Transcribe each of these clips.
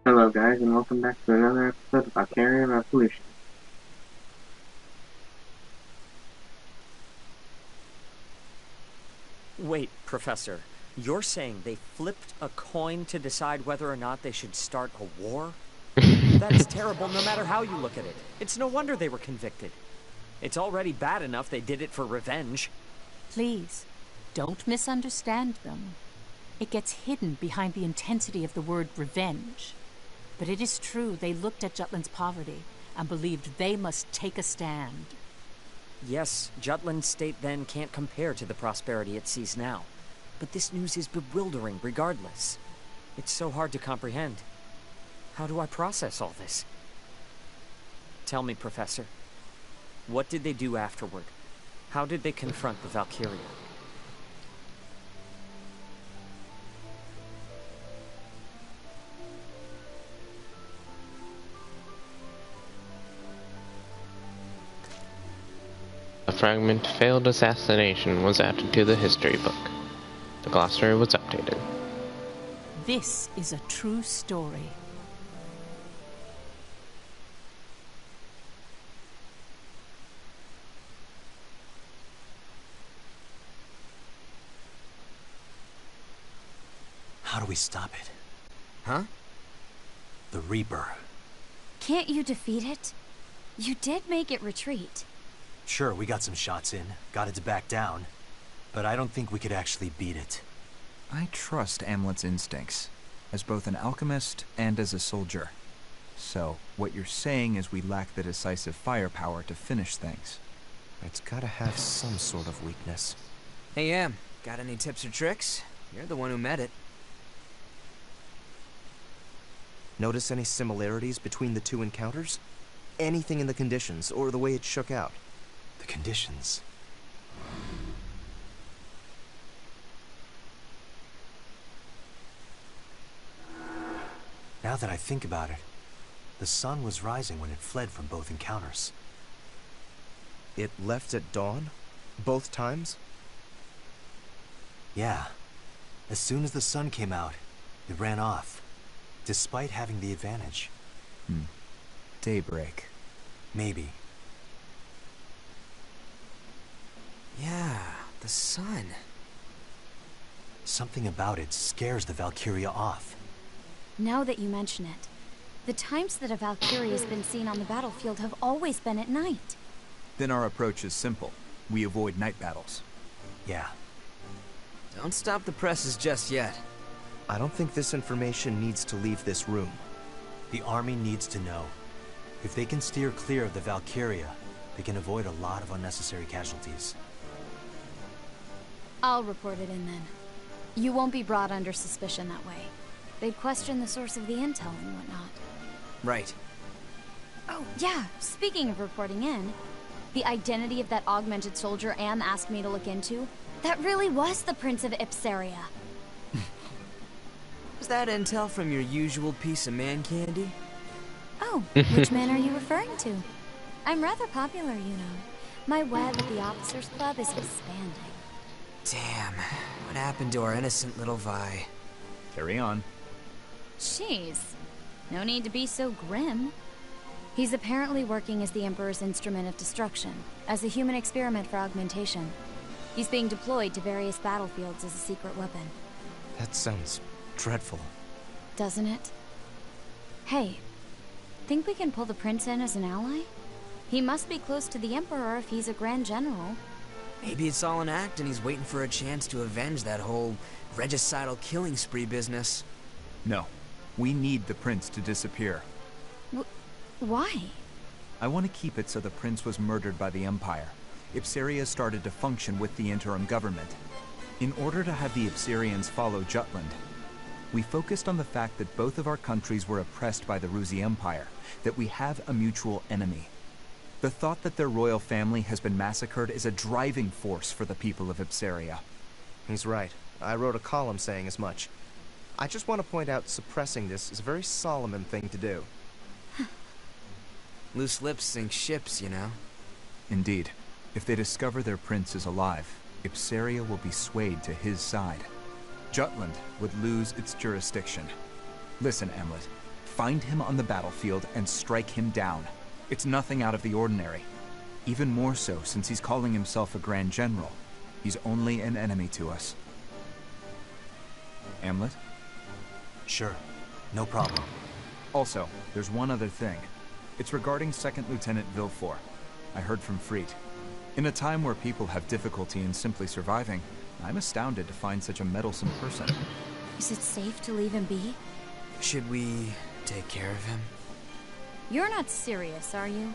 Hello guys, and welcome back to another episode of Valkyria Revolution. Wait, Professor, you're saying they flipped a coin to decide whether or not they should start a war? That is terrible no matter how you look at it. It's no wonder they were convicted. It's already bad enough they did it for revenge. Please, don't misunderstand them. It gets hidden behind the intensity of the word revenge. But it is true they looked at Jutland's poverty and believed they must take a stand. Yes, Jutland's state then can't compare to the prosperity it sees now. But this news is bewildering regardless. It's so hard to comprehend. How do I process all this? Tell me, Professor. What did they do afterward? How did they confront the Valkyria? A fragment failed assassination was added to the history book. The glossary was updated. This is a true story. How do we stop it? Huh? The Reaper. Can't you defeat it? You did make it retreat. Sure, we got some shots in, got it to back down, but I don't think we could actually beat it. I trust Amlet's instincts, as both an alchemist and as a soldier. So, what you're saying is we lack the decisive firepower to finish things. It's gotta have some sort of weakness. Hey, Em, got any tips or tricks? You're the one who met it. Notice any similarities between the two encounters? Anything in the conditions, or the way it shook out? The conditions. Now that I think about it, the sun was rising when it fled from both encounters. It left at dawn? Both times? Yeah. As soon as the sun came out, it ran off, despite having the advantage. Daybreak. Maybe. Yeah, the sun. Something about it scares the Valkyria off. Now that you mention it, the times that a Valkyria has been seen on the battlefield have always been at night. Then our approach is simple. We avoid night battles. Yeah. Don't stop the presses just yet. I don't think this information needs to leave this room. The army needs to know. If they can steer clear of the Valkyria, they can avoid a lot of unnecessary casualties. I'll report it in then. You won't be brought under suspicion that way. They'd question the source of the intel and whatnot. Right. Oh, yeah, speaking of reporting in, the identity of that augmented soldier Am asked me to look into, that really was the Prince of Ipsaria. Was that intel from your usual piece of man candy? Oh, which man are you referring to? I'm rather popular, you know. My web at the Officers Club is expanding. Damn, what happened to our innocent little Vi? Carry on. Jeez, no need to be so grim. He's apparently working as the Emperor's instrument of destruction, as a human experiment for augmentation. He's being deployed to various battlefields as a secret weapon. That sounds dreadful. Doesn't it? Hey, think we can pull the Prince in as an ally? He must be close to the Emperor if he's a Grand General. Maybe it's all an act and he's waiting for a chance to avenge that whole regicidal killing spree business. No. We need the prince to disappear. Why? I want to keep it so the prince was murdered by the Empire. Ipsaria started to function with the interim government. In order to have the Ipsarians follow Jutland, we focused on the fact that both of our countries were oppressed by the Ruzi Empire, that we have a mutual enemy. The thought that their royal family has been massacred is a driving force for the people of Ipsaria. He's right. I wrote a column saying as much. I just want to point out suppressing this is a very Solomon thing to do. Loose lips sink ships, you know. Indeed. If they discover their prince is alive, Ipsaria will be swayed to his side. Jutland would lose its jurisdiction. Listen, Amlet. Find him on the battlefield and strike him down. It's nothing out of the ordinary. Even more so since he's calling himself a Grand General. He's only an enemy to us. Amlet? Sure. No problem. Also, there's one other thing. It's regarding 2nd Lieutenant Villefort. I heard from Freet. In a time where people have difficulty in simply surviving, I'm astounded to find such a meddlesome person. Is it safe to leave him be? Should we take care of him? You're not serious, are you?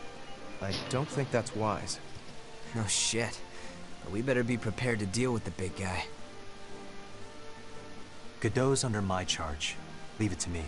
I don't think that's wise. No shit. But we better be prepared to deal with the big guy. Godot's under my charge. Leave it to me.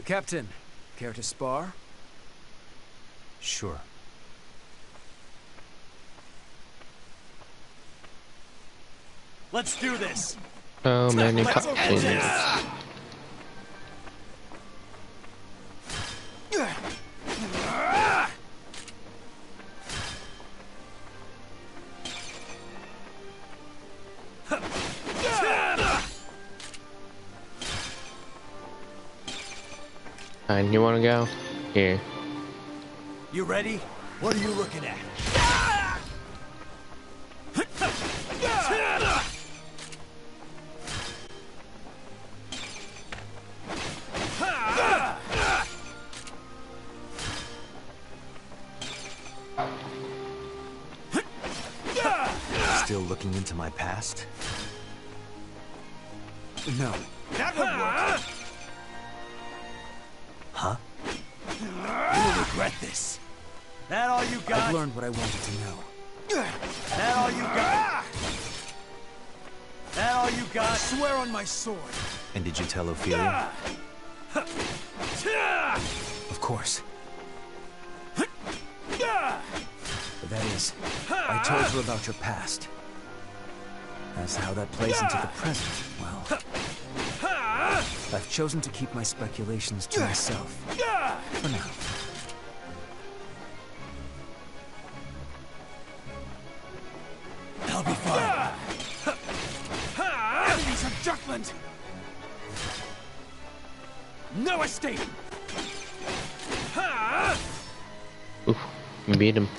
Captain, care to spar? Sure. Let's do this! So many copies. And you wanna go? Here. You ready? What are you looking at? Still looking into my past? No. That would work! Huh? You'll regret this. That all you got? I've learned what I wanted to know. That all you got? That all you got? I swear on my sword. And did you tell Ophelia? Of course. But that is, I told her about your past. As how that plays into the present, well... I've chosen to keep my speculations to myself. For now. I'll be fine. Enemies of Jutland! No escape! Oof, we beat him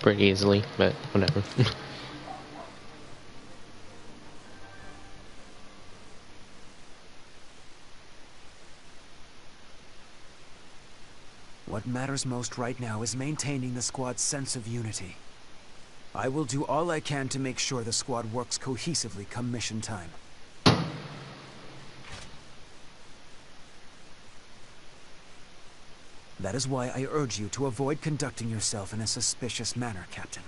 pretty easily, but whatever. What matters most right now is maintaining the squad's sense of unity. I will do all I can to make sure the squad works cohesively come mission time. That is why I urge you to avoid conducting yourself in a suspicious manner, Captain.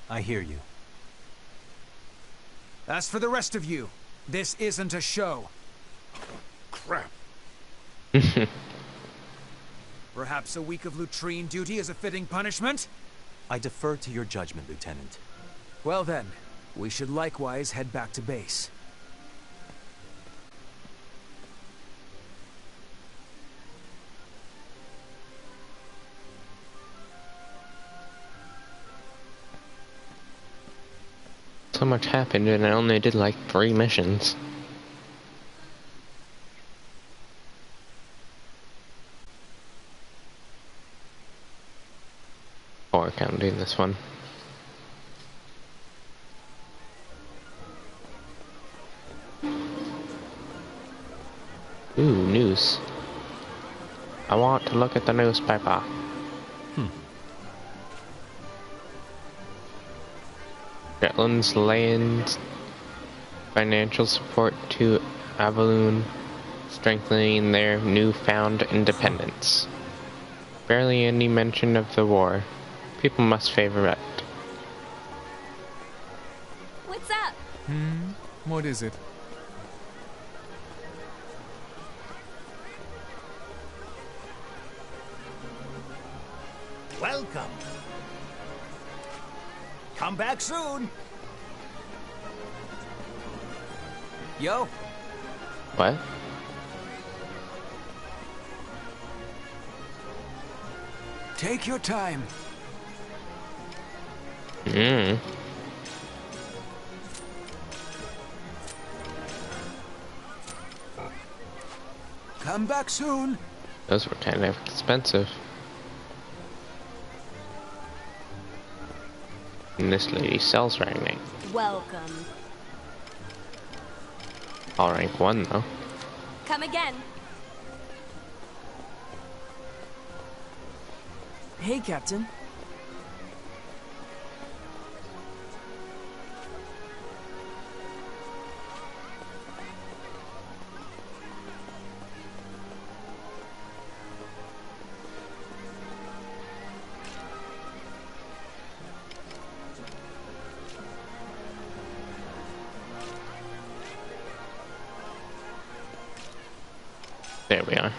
I hear you. As for the rest of you, this isn't a show. Crap. Perhaps a week of latrine duty is a fitting punishment? I defer to your judgment, Lieutenant. Well then, we should likewise head back to base. So much happened and I only did like 3 missions. 4 counting this one. Ooh, news. I want to look at the newspaper. Jutland's land financial support to Avaloon, strengthening their newfound independence. Barely any mention of the war. People must favor it. What's up? What is it? Welcome. Come back soon. Yo. What? Take your time. Come back soon. Those were kind of expensive. And this lady sells rank 9. Welcome. All rank 1 though. Come again. Hey, Captain. There we are.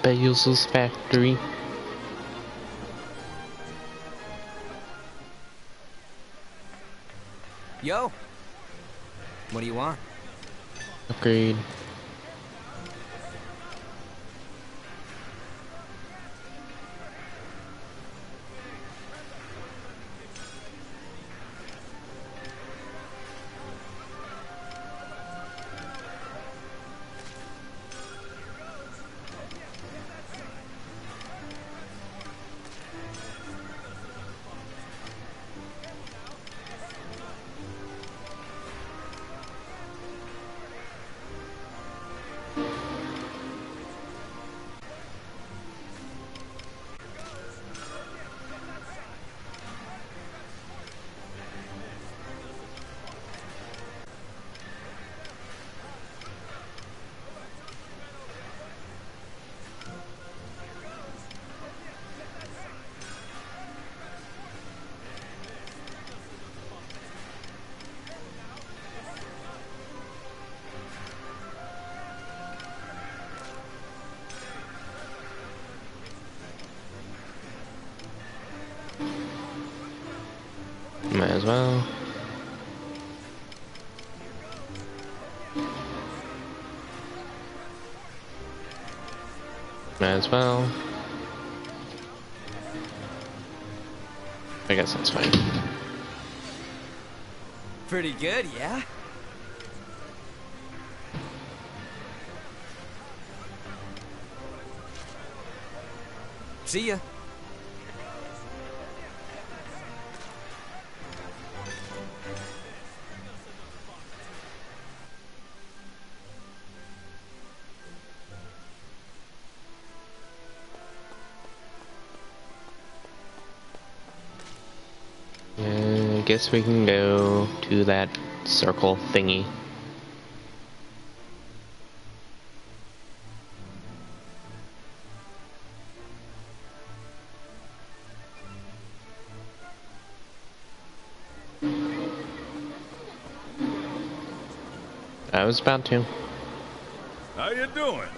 Basil's factory. Yo. What do you want? Upgrade. Might as well. Might as well. I guess that's fine. Pretty good, yeah? See ya. guess we can go to that circle thingy. I was about to. How you doing?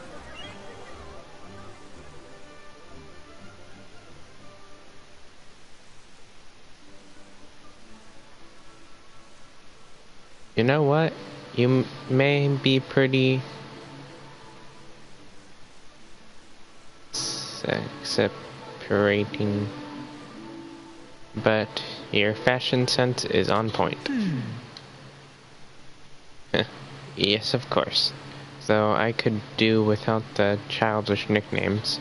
You know what? You may be pretty separating, but your fashion sense is on point. Yes, of course. Though I could do without the childish nicknames.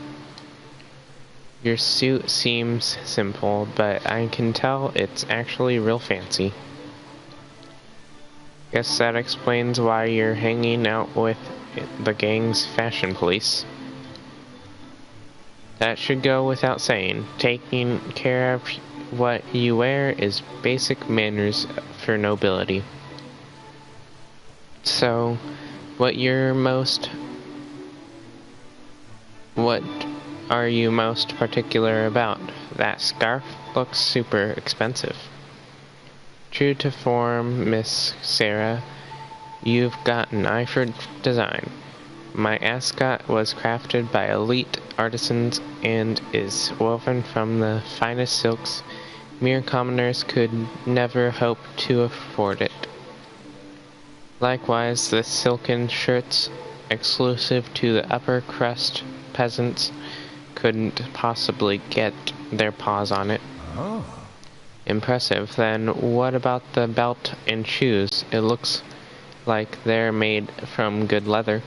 Your suit seems simple, but I can tell it's actually real fancy. Guess that explains why you're hanging out with the gang's fashion police. That should go without saying. Taking care of what you wear is basic manners for nobility. So, what are you most particular about? That scarf looks super expensive. True to form, Miss Sarah, you've got an eye for design. My ascot was crafted by elite artisans and is woven from the finest silks. Mere commoners could never hope to afford it. Likewise, the silken shirts, exclusive to the upper crust peasants, couldn't possibly get their paws on it. Oh. Impressive. Then what about the belt and shoes? It looks like they're made from good leather.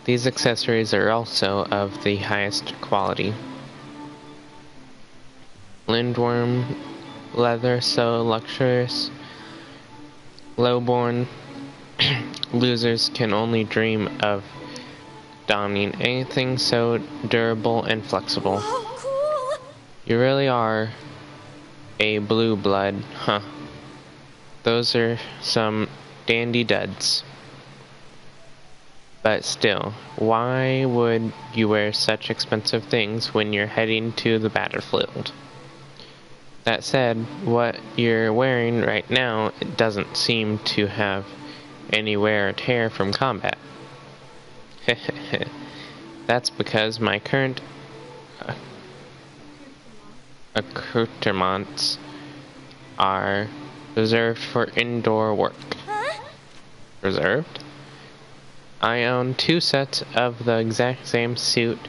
These accessories are also of the highest quality. Lindworm leather so luxurious. Lowborn losers can only dream of donning anything so durable and flexible. Oh, cool! You really are a blue blood, huh? Those are some dandy duds. But still, why would you wear such expensive things when you're heading to the battlefield? That said, what you're wearing right now doesn't seem to have any wear or tear from combat. That's because my current accoutrements are reserved for indoor work. Huh? Reserved? I own 2 sets of the exact same suit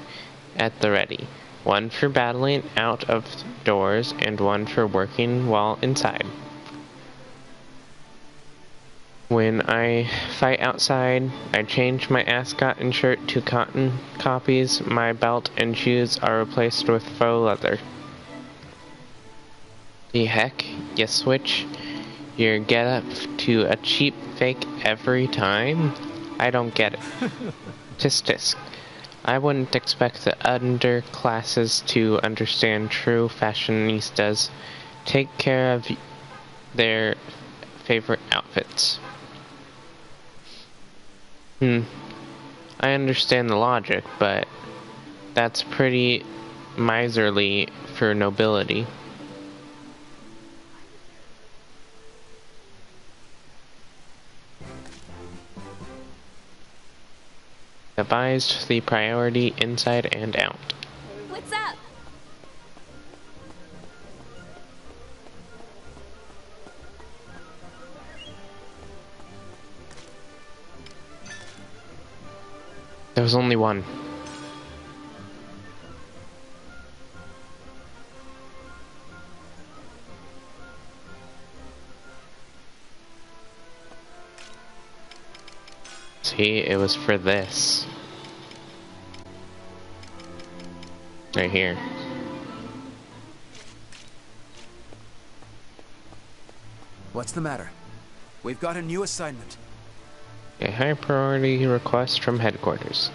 at the ready. One for battling out of doors and one for working while inside. When I fight outside, I change my ascot and shirt to cotton copies. My belt and shoes are replaced with faux leather. The heck? You switch your getup to a cheap fake every time? I don't get it. Tisk tisk. I wouldn't expect the underclasses to understand true fashionistas. Take care of their favorite outfits. I understand the logic, but that's pretty miserly for nobility. Devised the priority inside and out. What's up? There was only one. See, it was for this. Right here. What's the matter? We've got a new assignment. A high priority request from headquarters.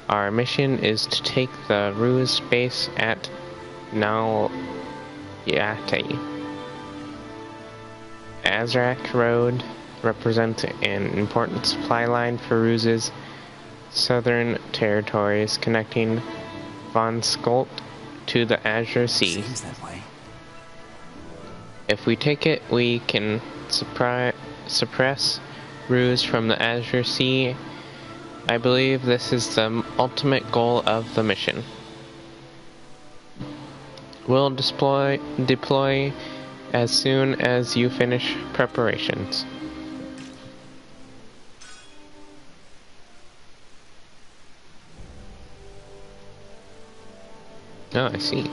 Our mission is to take the Ruse base at Nalyati. Azrak Road represents an important supply line for Ruse's southern territories, connecting Von Skolt to the Azure Sea. Seems that way. If we take it, we can suppress Ruse from the Azure Sea. I believe this is the ultimate goal of the mission. We'll deploy as soon as you finish preparations. Oh, I see.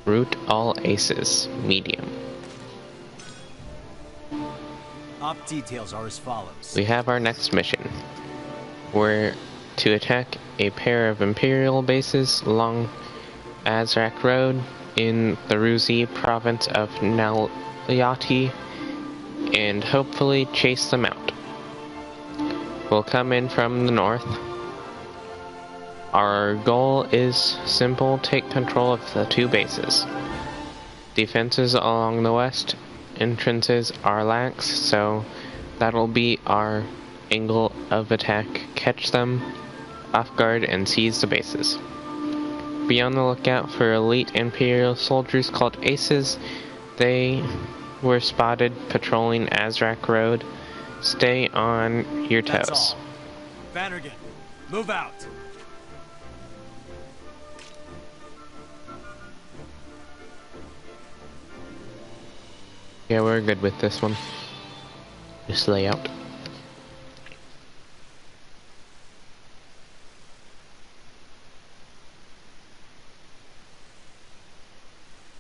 Root all aces, medium. Op details are as follows. We have our next mission. We're to attack a pair of Imperial bases along Azrak Road in the Ruzi province of Nalyati and hopefully chase them out. We'll come in from the north. Our goal is simple: take control of the two bases. Defenses along the west entrances are lax, so that'll be our angle of attack. Catch them off guard and seize the bases. Be on the lookout for elite Imperial soldiers called Aces. They were spotted patrolling Azrak Road. Stay on your toes. That's all. Vannergan, move out. Yeah, we're good with this one. This layout.